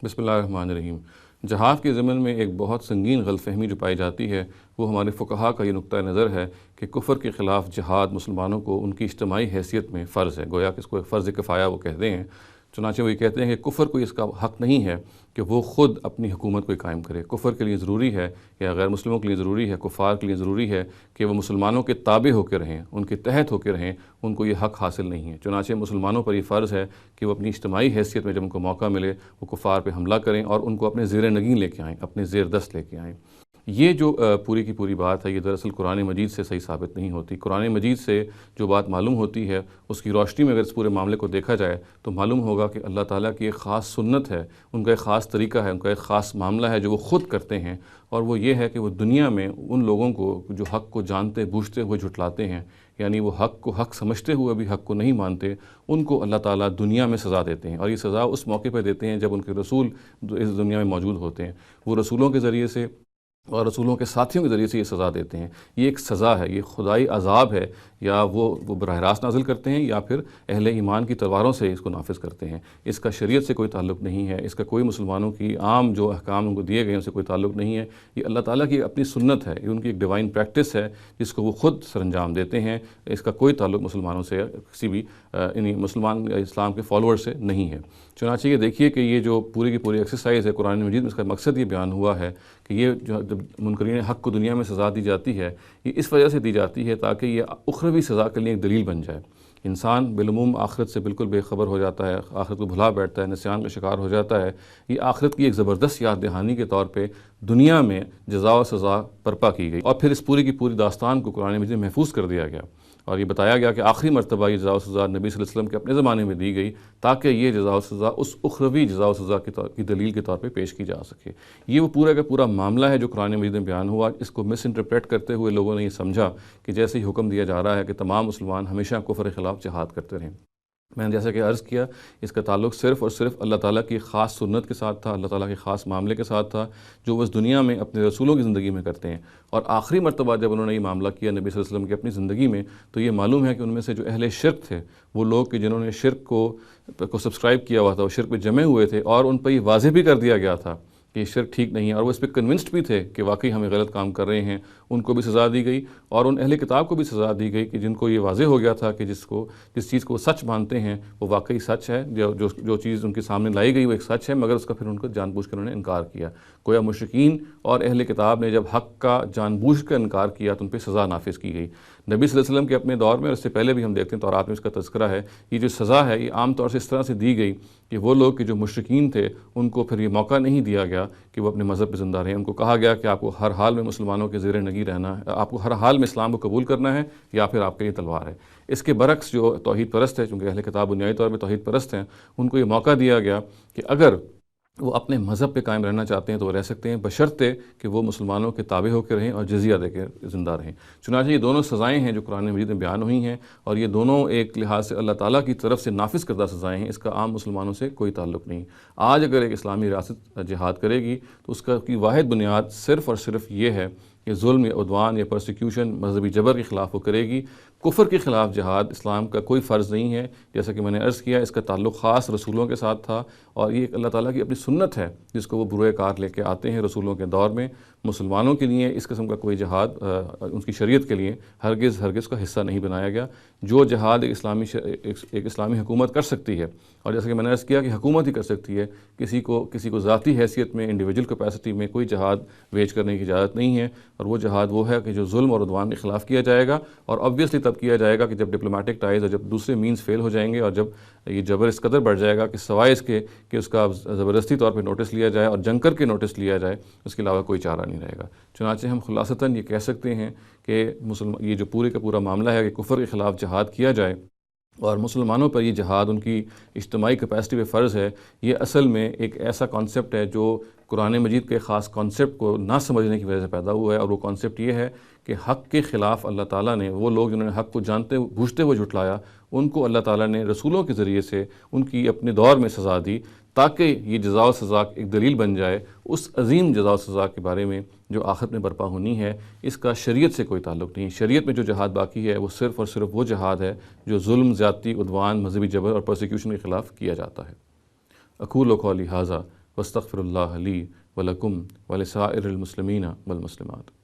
بسم اللہ الرحمن الرحیم۔ جہاد کے ضمن میں ایک بہت سنگین غلط فہمی جو پائی جاتی ہے وہ ہمارے فقہا کا یہ نقطہ نظر ہے کہ کفر کے خلاف جہاد مسلمانوں کو ان کی اجتماعی حیثیت میں فرض ہے، گویا کہ اس کو ایک فرض کفایہ وہ کہتے ہیں۔ چنانچہ وہ یہ کہتے ہیں کہ کفر کو اس کا حق نہیں ہے کہ وہ خود اپنی حکومت کو قائم کرے۔ کفر کے لیے ضروری ہے یا غیر مسلموں کے لیے ضروری ہے، کفار کے لیے ضروری ہے کہ وہ مسلمانوں کے تابع ہو کے رہیں، ان کے تحت ہو کے رہیں، ان کو یہ حق حاصل نہیں ہے۔ چنانچہ مسلمانوں پر یہ فرض ہے کہ وہ اپنی اجتماعی حیثیت میں جب ان کو موقع ملے وہ کفار پہ حملہ کریں اور ان کو اپنے زیر نگین لے کے آئیں، اپنے زیر دست لے کے آئیں۔ یہ جو پوری کی پوری بات ہے یہ دراصل قرآن مجید سے صحیح ثابت نہیں ہوتی۔ قرآن مجید سے جو بات معلوم ہوتی ہے اس کی روشنی میں اگر اس پورے معاملے کو دیکھا جائے تو معلوم ہوگا کہ اللہ تعالیٰ کی ایک خاص سنت ہے، ان کا ایک خاص طریقہ ہے، ان کا ایک خاص معاملہ ہے جو وہ خود کرتے ہیں، اور وہ یہ ہے کہ وہ دنیا میں ان لوگوں کو جو حق کو جانتے بوجھتے ہوئے جھٹلاتے ہیں، یعنی وہ حق کو حق سمجھتے ہوئے بھی حق کو نہیں مانتے، ان کو اللہ تعالیٰ دنیا میں سزا دیتے ہیں، اور یہ سزا اس موقع پہ دیتے ہیں جب ان کے رسول اس دنیا میں موجود ہوتے ہیں۔ وہ رسولوں کے ذریعے سے اور رسولوں کے ساتھیوں کے ذریعے سے یہ سزا دیتے ہیں۔ یہ ایک سزا ہے، یہ خدائی عذاب ہے، یا وہ براہ راست نازل کرتے ہیں یا پھر اہل ایمان کی تلواروں سے اس کو نافذ کرتے ہیں۔ اس کا شریعت سے کوئی تعلق نہیں ہے، اس کا کوئی مسلمانوں کی عام جو احکام ان کو دیے گئے ہیں اس سے کوئی تعلق نہیں ہے۔ یہ اللہ تعالیٰ کی اپنی سنت ہے، یہ ان کی ایک ڈیوائن پریکٹس ہے جس کو وہ خود سر انجام دیتے ہیں۔ اس کا کوئی تعلق مسلمانوں سے کسی بھی مسلمان یا اسلام کے فالوور سے نہیں ہے۔ چنانچہ یہ دیکھیے کہ یہ جو پوری کی پوری ایکسرسائز ہے قرآن مجید میں، اس کا مقصد یہ بیان ہوا ہے کہ یہ جو جب منکرین حق کو دنیا میں سزا دی جاتی ہے یہ اس وجہ سے دی جاتی ہے تاکہ یہ اخروی سزا کے لیے ایک دلیل بن جائے۔ انسان بالعموم آخرت سے بالکل بے خبر ہو جاتا ہے، آخرت کو بھلا بیٹھتا ہے، نسیان کا شکار ہو جاتا ہے۔ یہ آخرت کی ایک زبردست یاد دہانی کے طور پہ دنیا میں جزا و سزا برپا کی گئی، اور پھر اس پوری کی پوری داستان کو قرآن مجید میں محفوظ کر دیا گیا، اور یہ بتایا گیا کہ آخری مرتبہ یہ جزا و سزا نبی صلی اللہ علیہ وسلم کے اپنے زمانے میں دی گئی تاکہ یہ جزا و سزا اس اخروی جزا و سزا کی دلیل کے طور پہ پیش کی جا سکے۔ یہ وہ پورا کا پورا معاملہ ہے جو قرآن مجید میں بیان ہوا۔ اس کو مس انٹرپریٹ کرتے ہوئے لوگوں نے یہ سمجھا کہ جیسے ہی حکم دیا جا رہا ہے کہ تمام مسلمان ہمیشہ کفر کے خلاف جہاد کرتے رہیں۔ میں نے جیسا کہ عرض کیا اس کا تعلق صرف اور صرف اللہ تعالیٰ کی خاص سنت کے ساتھ تھا، اللہ تعالیٰ کے خاص معاملے کے ساتھ تھا جو وہ اس دنیا میں اپنے رسولوں کی زندگی میں کرتے ہیں، اور آخری مرتبہ جب انہوں نے یہ معاملہ کیا نبی صلی اللہ علیہ وسلم کی اپنی زندگی میں تو یہ معلوم ہے کہ ان میں سے جو اہل شرک تھے، وہ لوگ کہ جنہوں نے شرک کو سبسکرائب کیا ہوا تھا، وہ شرک پہ جمے ہوئے تھے، اور ان پہ یہ واضح بھی کر دیا گیا تھا کہ یہ شرک ٹھیک نہیں ہے، اور وہ اس پہ کنونسڈ بھی تھے کہ واقعی ہمیں غلط کام کر رہے ہیں، ان کو بھی سزا دی گئی، اور ان اہل کتاب کو بھی سزا دی گئی کہ جن کو یہ واضح ہو گیا تھا کہ جس چیز کو وہ سچ مانتے ہیں وہ واقعی سچ ہے، جو چیز ان کے سامنے لائی گئی وہ ایک سچ ہے، مگر اس کا پھر ان کو جان بوجھ کر انہوں نے انکار کیا۔ گویا مشرکین اور اہل کتاب نے جب حق کا جان بوجھ کر انکار کیا تو ان پہ سزا نافذ کی گئی۔ نبی صلی اللہ علیہ وسلم کے اپنے دور میں اور اس سے پہلے بھی ہم دیکھتے ہیں تورات میں اس کا تذکرہ ہے، یہ جو سزا ہے یہ عام طور سے اس طرح سے دی گئی کہ وہ لوگ کہ جو مشرکین تھے ان کو پھر یہ موقع نہیں دیا گیا کہ وہ اپنے مذہب پہ زندہ رہیں۔ ان کو کہا گیا کہ آپ کو ہر حال میں مسلمانوں کے زیر نگی رہنا ہے، آپ کو ہر حال میں اسلام کو قبول کرنا ہے یا پھر آپ کے لیے تلوار ہے۔ اس کے برعکس جو توحید پرست ہے، چونکہ اہل کتاب بنیادی طور پہ توحید پرست ہیں، ان کو یہ موقع دیا گیا کہ اگر وہ اپنے مذہب پہ قائم رہنا چاہتے ہیں تو وہ رہ سکتے ہیں، بشرطے کہ وہ مسلمانوں کے تابع ہو کے رہیں اور جزیہ دے کے زندہ رہیں۔ چنانچہ یہ دونوں سزائیں ہیں جو قرآن مجید میں بیان ہوئی ہیں، اور یہ دونوں ایک لحاظ سے اللہ تعالیٰ کی طرف سے نافذ کردہ سزائیں ہیں، اس کا عام مسلمانوں سے کوئی تعلق نہیں۔ آج اگر ایک اسلامی ریاست جہاد کرے گی تو اس کی واحد بنیاد صرف اور صرف یہ ہے کہ ظلم یا عدوان یا پرسیکیوشن، مذہبی جبر کے خلاف وہ کرے گی۔ کفر کے خلاف جہاد اسلام کا کوئی فرض نہیں ہے، جیسا کہ میں نے عرض کیا اس کا تعلق خاص رسولوں کے ساتھ تھا، اور یہ اللہ تعالیٰ کی اپنی سنت ہے جس کو وہ بروئے کار لے کے آتے ہیں رسولوں کے دور میں۔ مسلمانوں کے لیے اس قسم کا کوئی جہاد ان کی شریعت کے لیے ہرگز کا حصہ نہیں بنایا گیا۔ جو جہاد ایک اسلامی حکومت کر سکتی ہے، اور جیسا کہ میں نے عرض کیا کہ حکومت ہی کر سکتی ہے، کسی کو ذاتی حیثیت میں انڈیویجول کیپیسٹی میں کوئی جہاد ویج کرنے کی اجازت نہیں ہے، اور وہ جہاد وہ ہے کہ جو ظلم اور عدوان کے خلاف کیا جائے گا، اور آبویسلی تب کیا جائے گا کہ جب ڈپلومیٹک ٹائز اور جب دوسرے مینز فیل ہو جائیں گے، اور جب یہ جبر اس قدر بڑھ جائے گا کہ سوائے اس کے کہ اس کا زبردستی طور پہ نوٹس لیا جائے اور جنگ کر کے نوٹس لیا جائے، اس کے علاوہ کوئی چارہ نہیں رہے گا۔ چنانچہ ہم خلاصتاً یہ کہہ سکتے ہیں کہ یہ جو پورے کا پورا معاملہ ہے کہ کفر کے خلاف جہاد کیا جائے اور مسلمانوں پر یہ جہاد ان کی اجتماعی کیپیسٹی پہ فرض ہے، یہ اصل میں ایک ایسا کانسیپٹ ہے جو قرآن مجید کے خاص کانسیپٹ کو نہ سمجھنے کی وجہ سے پیدا ہوا ہے، اور وہ کانسیپٹ یہ ہے کہ حق کے خلاف اللہ تعالیٰ نے وہ لوگ جنہوں نے حق کو جانتے بوجھتے ہوئے جھٹلایا ان کو اللہ تعالیٰ نے رسولوں کے ذریعے سے ان کی اپنے دور میں سزا دی تاکہ یہ جزا و سزا ایک دلیل بن جائے اس عظیم جزا و سزا کے بارے میں جو آخرت میں برپا ہونی ہے۔ اس کا شریعت سے کوئی تعلق نہیں۔ شریعت میں جو جہاد باقی ہے وہ صرف اور صرف وہ جہاد ہے جو ظلم، زیادتی، عدوان، مذہبی جبر اور پرسیکیوشن کے خلاف کیا جاتا ہے۔ اقول قولی ھذا واستغفر اللہ لی ولکم ولسائر المسلمین والمسلمات۔